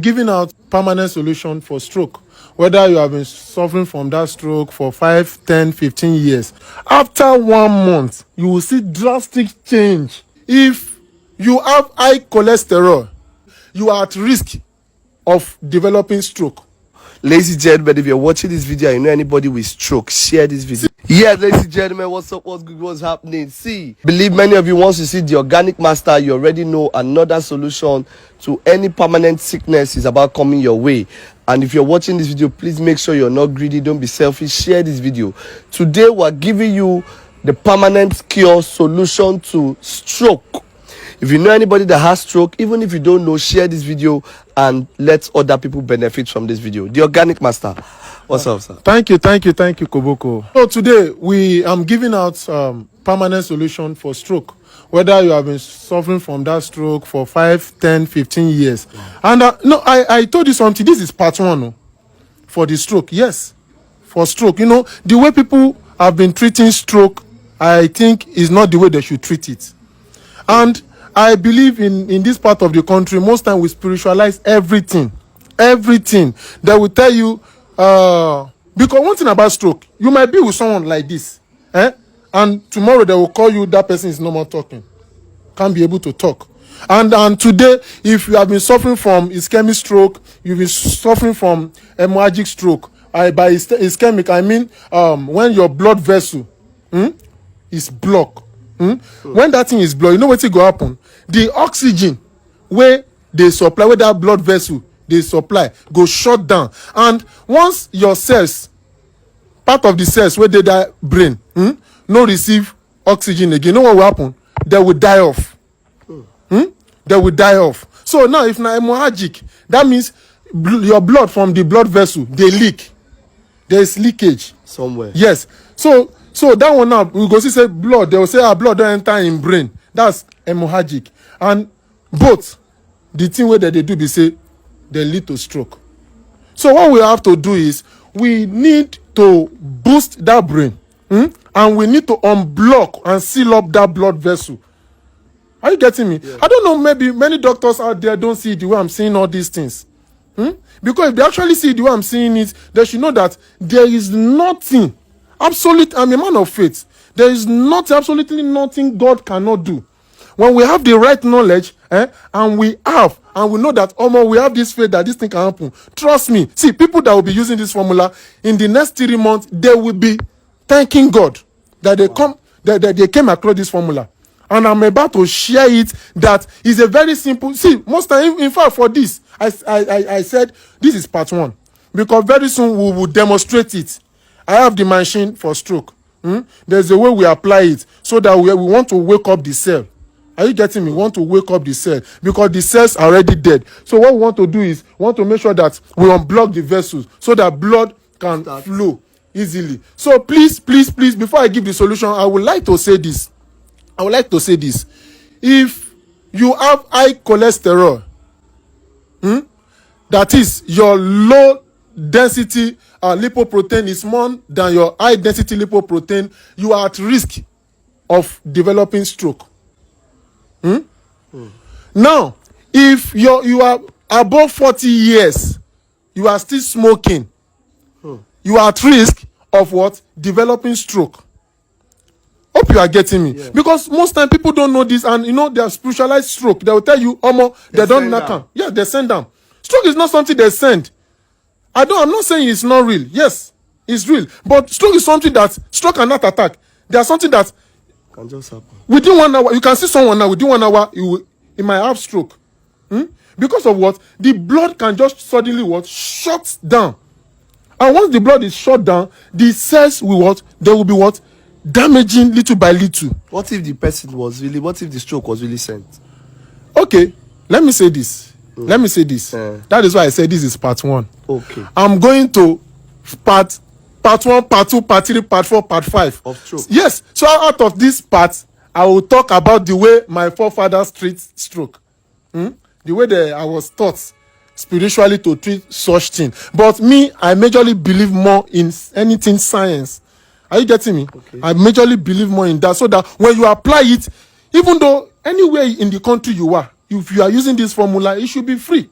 giving out permanent solution for stroke. Whether you have been suffering from that stroke for 5, 10, 15 years. After 1 month, you will see drastic change. If you have high cholesterol, you are at risk of developing stroke. Ladies and gentlemen, if you're watching this video and you know anybody with stroke, share this video. Yeah, ladies and gentlemen, what's up, what's good, what's happening? See, believe many of you, once you see the Organic Master, you already know another solution to any permanent sickness is about coming your way. And if you're watching this video, please make sure you're not greedy, don't be selfish, share this video. Today we're giving you the permanent cure solution to stroke. If you know anybody that has stroke, even if you don't know, share this video and let other people benefit from this video. The Organic Master, what's up, sir? Thank you, Koboko. So today I'm giving out permanent solution for stroke. Whether you have been suffering from that stroke for 5, 10, 15 years. And no, I told you something. This is part 1 for the stroke. Yes, for stroke. You know, the way people have been treating stroke, I think is not the way they should treat it. And I believe in this part of the country, most time we spiritualize everything. Everything. They will tell you, because one thing about stroke, you might be with someone like this, and tomorrow they will call you, that person is no more talking. Can't be able to talk. And today, if you have been suffering from ischemic stroke, you've been suffering from hemorrhagic stroke. By ischemic, I mean when your blood vessel is blocked. When that thing is blocked, you know what will happen? The oxygen where they supply, where that blood vessel they supply, go shut down. And once your cells, part of the cells where they that brain, no receive oxygen again, you know what will happen? They will die off. They will die off. So now, if na hemorrhagic, that means your blood from the blood vessel, they leak. There is leakage Somewhere. Yes. So that one now, we go see say blood. They will say blood don't enter in brain. That's hemorrhagic. And both, the thing where they do be say, they lead to stroke. So what we have to do is, we need to boost that brain. And we need to unblock and seal up that blood vessel. Are you getting me? Yeah. I don't know, maybe many doctors out there don't see the way I'm saying all these things. Because if they actually see the way I'm saying it, they should know that there is nothing, I'm a man of faith. There is absolutely nothing God cannot do. When we have the right knowledge, and we know that, we have this faith that this thing can happen. Trust me. See, people that will be using this formula, in the next 3 months, they will be thanking God that they came across this formula. And I'm about to share it, that is a very simple. See, most time, in fact, for this, I said this is part 1. Because very soon we will demonstrate it. I have the machine for stroke. There's a way we apply it, so that we want to wake up the cell. Are you getting me? We want to wake up the cell, because the cells are already dead. So what we want to do is, we want to make sure that we unblock the vessels, so that blood can flow easily. So please, before I give the solution, I would like to say this. If you have high cholesterol, that is, your low density lipoprotein is more than your high density lipoprotein, you are at risk of developing stroke. Now, if you are above 40 years, you are still smoking, you are at risk of what? Developing stroke. Hope you are getting me. Yeah. Because most time people don't know this, and they are spiritualized stroke. They will tell you, they don't knock them. Yeah, they send them. Stroke is not something they send. I'm not saying it's not real. Yes, it's real. But stroke is something that stroke cannot attack. There's something that can just happen. Within 1 hour, you can see someone now, within 1 hour, he might have stroke. Because of what? The blood can just suddenly shut down. And once the blood is shut down, the cells will they will be damaging little by little. What if the stroke was really sent? Okay, let me say this. That is why I said this is part 1. Okay. I'm going to part 1, part 2, part 3, part 4, part 5 of stroke. Yes. So out of this part, I will talk about the way my forefathers treat stroke. The way I was taught spiritually to treat such thing. But me, I majorly believe more in anything science. Are you getting me? Okay. I majorly believe more in that, so that when you apply it, even though anywhere in the country you are, if you are using this formula, it should be free.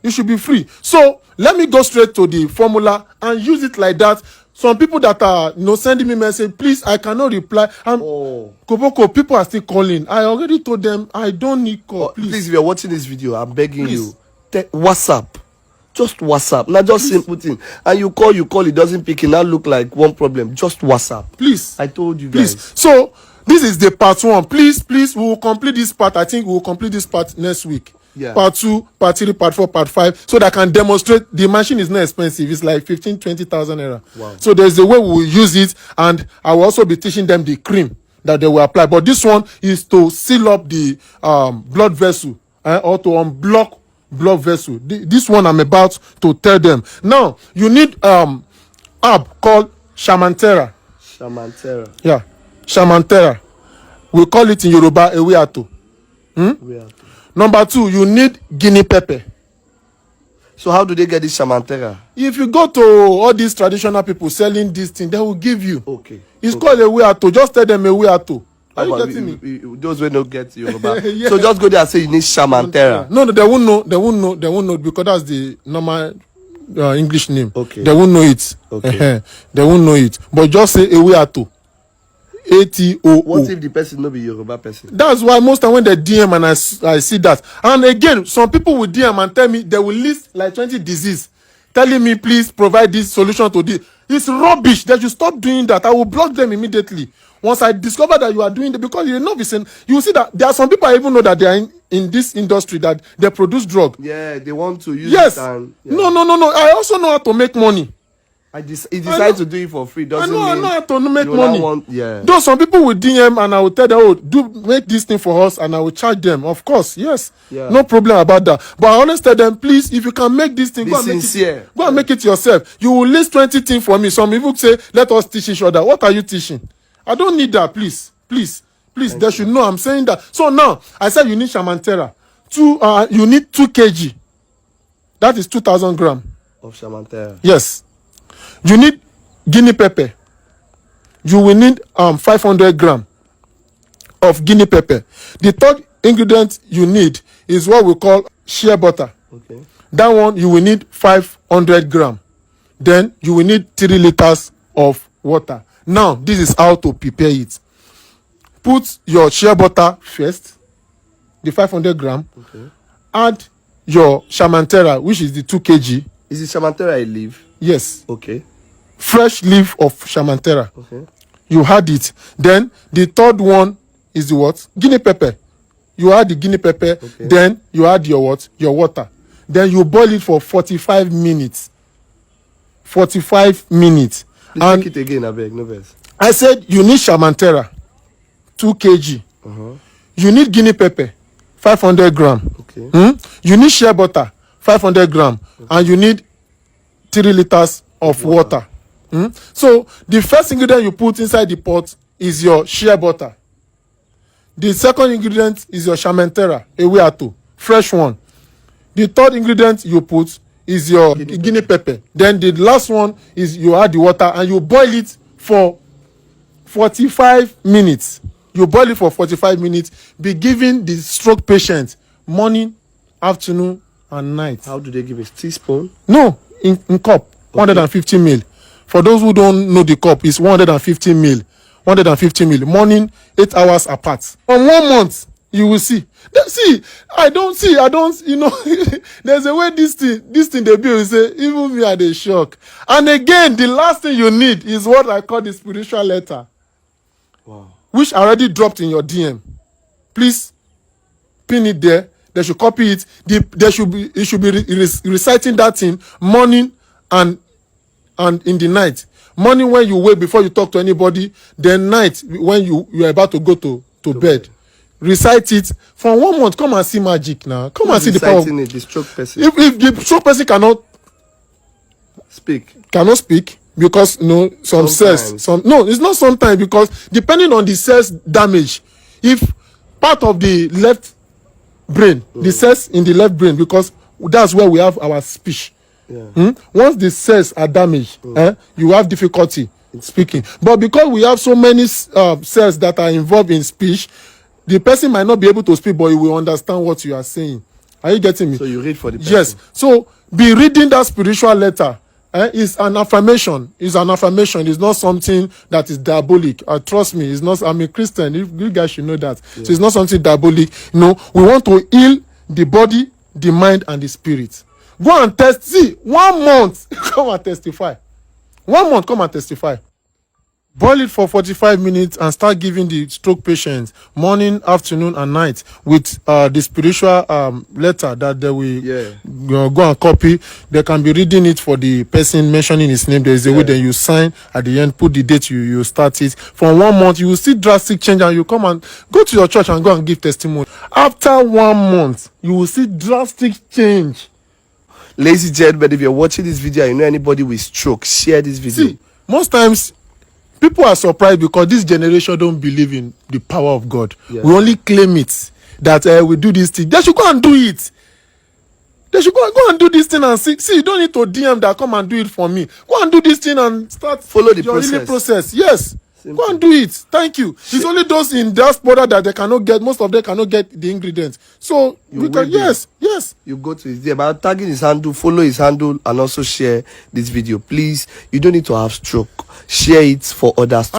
It should be free. So let me go straight to the formula and use it like that. Some people that are sending me message, please, I cannot reply. Koboko, people are still calling. I already told them I don't need call. Please, if you're watching this video, I'm begging you, WhatsApp. Just WhatsApp. Not just simple thing. And you call, it doesn't pick. It now look like one problem. Just WhatsApp. Please. I told you please. guys. So this is the part 1. Please, we will complete this part. I think we will complete this part next week. Yeah. Part 2, part 3, part 4, part 5, so that I can demonstrate the machine is not expensive. It's like 15,000-20,000 naira. Wow. So there's a way we will use it, and I will also be teaching them the cream that they will apply. But this one is to seal up the blood vessel or to unblock blood vessel. This one I'm about to tell them. Now you need herb called Shamantera. Shamantera. Yeah, Shamantera. We call it in Yoruba Eweato. Number 2, you need guinea pepper. So how do they get this Shamantera? If you go to all these traditional people selling this thing, they will give you. Okay. It's called Eweato. Just tell them Eweato. Are you getting me? Those will not get Yoruba. Yeah. So just go there and say you need Shamantera. No, they won't know. They won't know because that's the normal English name. Okay. They won't know it. Okay. They won't know it. But just say Eweato. ATOO. What if the person no be Yoruba person? That's why most time when they DM and I see that. And again, some people will DM and tell me they will list like 20 disease, telling me please provide this solution to this. It's rubbish. They should stop doing that. I will block them immediately. Once I discover that you are doing it, because you know, you see that there are some people I even know that they are in this industry that they produce drug. Yeah, they want to use yes. it. And, yeah. No. I also know how to make money. He decides to do it for free. Doesn't I know how to make you money. Yeah. Though some people will DM and I will tell them, make this thing for us, and I will charge them. Of course, yes. Yeah. No problem about that. But I always tell them, please, if you can make this thing, Be go and sincere. make it. Go and make it yourself. You will list 20 things for me. Some people say, let us teach each other. What are you teaching? I don't need that. Please. They should know I'm saying that. So now I said you need Shamantera. You need 2 kg. That is 2,000 grams of Shamantera. Yes. You need guinea pepper. You will need 500 grams of guinea pepper. The third ingredient you need is what we call shea butter. Okay. That one you will need 500 grams. Then you will need 3 liters of water. Now this is how to prepare it. Put your shea butter first, the 500 grams. Okay. Add your Shamantera, which is the 2 kg. Is it Shamantera a leaf? Yes. Okay. Fresh leaf of Shamantera. Okay. You add it. Then the third one is the what? Guinea pepper. You add the guinea pepper. Okay. Then you add your what? Your water. Then you boil it for 45 minutes. 45 minutes. Please and make it again, I beg, no verse. I said you need Shamantera, 2 kg. You need guinea pepper, 500 grams. Okay. You need shea butter, 500 grams. Okay. And you need 3 liters of water. So the first ingredient you put inside the pot is your shea butter. The second ingredient is your Shamantera, Eweato, fresh one. The third ingredient you put is your guinea pepper. Then the last one is you add the water and you boil it for 45 minutes. You boil it for 45 minutes. Be giving the stroke patient morning, afternoon, and night. How do they give it? Teaspoon? No, in cup. Okay. 150 ml. For those who don't know the cup, it's 150 ml. 150 ml. Morning, 8 hours apart. On 1 month, you will see. I don't, there's a way this thing they build, say, even me are the shock. And again, the last thing you need is what I call the spiritual letter. Wow. Which I already dropped in your DM. Please pin it there. They should copy it. It should be reciting that thing morning and in the night. Morning when you wake before you talk to anybody, then night when you are about to go to bed. Recite it for 1 month. Come and see magic now. Come and see the power. It, the stroke person. If the stroke person cannot speak because some cells, it's not sometimes, because depending on the cells damage, if part of the left brain, the cells in the left brain, because that's where we have our speech. Yeah. Once the cells are damaged, you have difficulty in speaking. But because we have so many cells that are involved in speech, the person might not be able to speak, but he will understand what you are saying. Are you getting me? So you read for the person. Yes. So be reading that spiritual letter. It's an affirmation. It's an affirmation. It's not something that is diabolic. Trust me, it's not. I'm a Christian. You guys should know that. Yeah. So it's not something diabolic. No, we want to heal the body, the mind, and the spirit. Go and test. See, 1 month. Come and testify. 1 month. Come and testify. Boil it for 45 minutes and start giving the stroke patients morning, afternoon, and night with the spiritual letter that they will go and copy. They can be reading it for the person, mentioning his name. There is a way that you sign at the end, put the date you start it. For 1 month, you will see drastic change, and you come and go to your church and go and give testimony. After 1 month, you will see drastic change. Ladies and gentlemen, if you're watching this video and you know anybody with stroke, share this video. See, most times people are surprised because this generation don't believe in the power of God. Yeah. We only claim it that we do this thing. They should go and do it. They should go and do this thing and see. See, you don't need to DM that come and do it for me. Go and do this thing and start follow the process. Yes. Simple. Go and do it. Thank you. It's only those in diaspora that they cannot get. Most of them cannot get the ingredients. So we can. Yes. You go to his there by tagging his handle, follow his handle, and also share this video. Please, you don't need to have stroke. Share it for others.